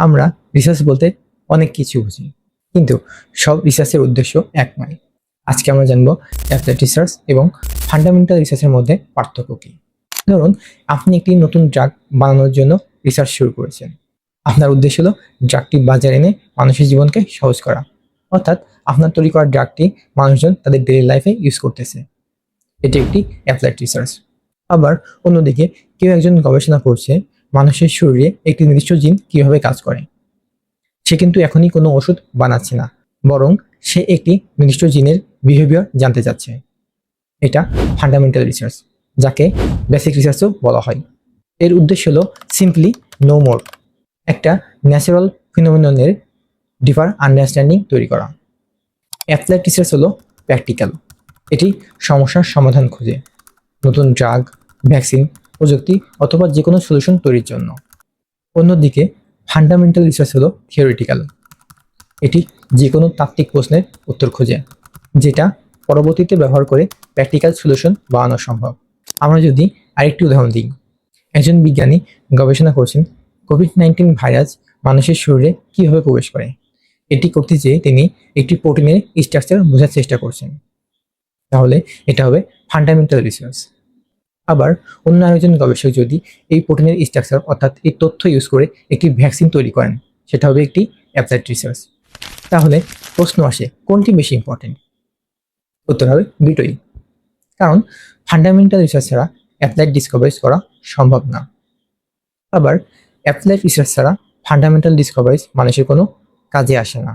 আমরা রিসার্চ বলতে অনেক কিছু বুঝি, কিন্তু সব রিসার্চের উদ্দেশ্য এক নয়। আজকে আমরা জানবো অ্যাপ্লাইড রিসার্চ এবং ফান্ডামেন্টাল রিসার্চের মধ্যে পার্থক্য কী। ধরুন, আপনি একটি নতুন ড্রাগ বানানোর জন্য রিসার্চ শুরু করেছেন। আপনার উদ্দেশ্য হলো ড্রাগটি বাজারে এনে মানুষের জীবনকে সহজ করা, অর্থাৎ আপনার তৈরি করা ড্রাগটি মানুষজন তাদের ডেইলি লাইফে ইউজ করতেছে। এটি একটি অ্যাপ্লাইড রিসার্চ। আবার অন্যদিকে কেউ একজন গবেষণা করছে মানুষের শরীরে একটি নির্দিষ্ট জিন কীভাবে কাজ করে। সে কিন্তু এখনই কোনো ওষুধ বানাচ্ছে না, বরং সে একটি নির্দিষ্ট জিনের বিহেভিয়ার জানতে চাচ্ছে। এটা ফান্ডামেন্টাল রিসার্চ, যাকে বেসিক রিসার্চও বলা হয়। এর উদ্দেশ্য হলো সিম্পলি নো মোর, একটা ন্যাচারাল ফিনোমিননের ডিপার আন্ডারস্ট্যান্ডিং তৈরি করা। অ্যাপ্লাইড রিসার্চ হলো প্র্যাকটিক্যাল, এটি সমস্যার সমাধান খোঁজে, নতুন ড্রাগ, ভ্যাকসিন, প্রযুক্তি অথবা যে কোনো সলিউশন তৈরির জন্য। অন্যদিকে ফান্ডামেন্টাল রিসার্চ হলো থিওরিটিক্যাল, এটি যে কোনো তাত্ত্বিক প্রশ্নের উত্তর খোঁজে, যেটা পরবর্তীতে ব্যবহার করে প্র্যাকটিক্যাল সলিউশন বানানো সম্ভব। আমরা যদি আরেকটি উদাহরণ দিই, একজন বিজ্ঞানী গবেষণা করছেন কোভিড-19 ভাইরাস মানুষের শরীরে কীভাবে প্রবেশ করে। এটি করতে যেয়ে তিনি একটি প্রোটিনের স্ট্রাকচার বোঝার চেষ্টা করছেন। তাহলে এটা হবে ফান্ডামেন্টাল রিসার্চ। আবার অন্য আরেকজন গবেষক যদি এই প্রোটিনের স্ট্রাকচার অর্থাৎ এই তথ্য ইউজ করে একটি ভ্যাকসিন তৈরি করেন, সেটা হবে একটি অ্যাপ্লাইড রিসার্চ। তাহলে প্রশ্ন আসে, কোনটি বেশি ইম্পর্টেন্ট? উত্তর হবে দুটোই, কারণ ফান্ডামেন্টাল রিসার্চ ছাড়া অ্যাপ্লাইড ডিসকভারিজ করা সম্ভব না। আবার অ্যাপ্লাইড রিসার্চ ছাড়া ফান্ডামেন্টাল ডিসকভারিজ মানুষের কোনো কাজে আসে না।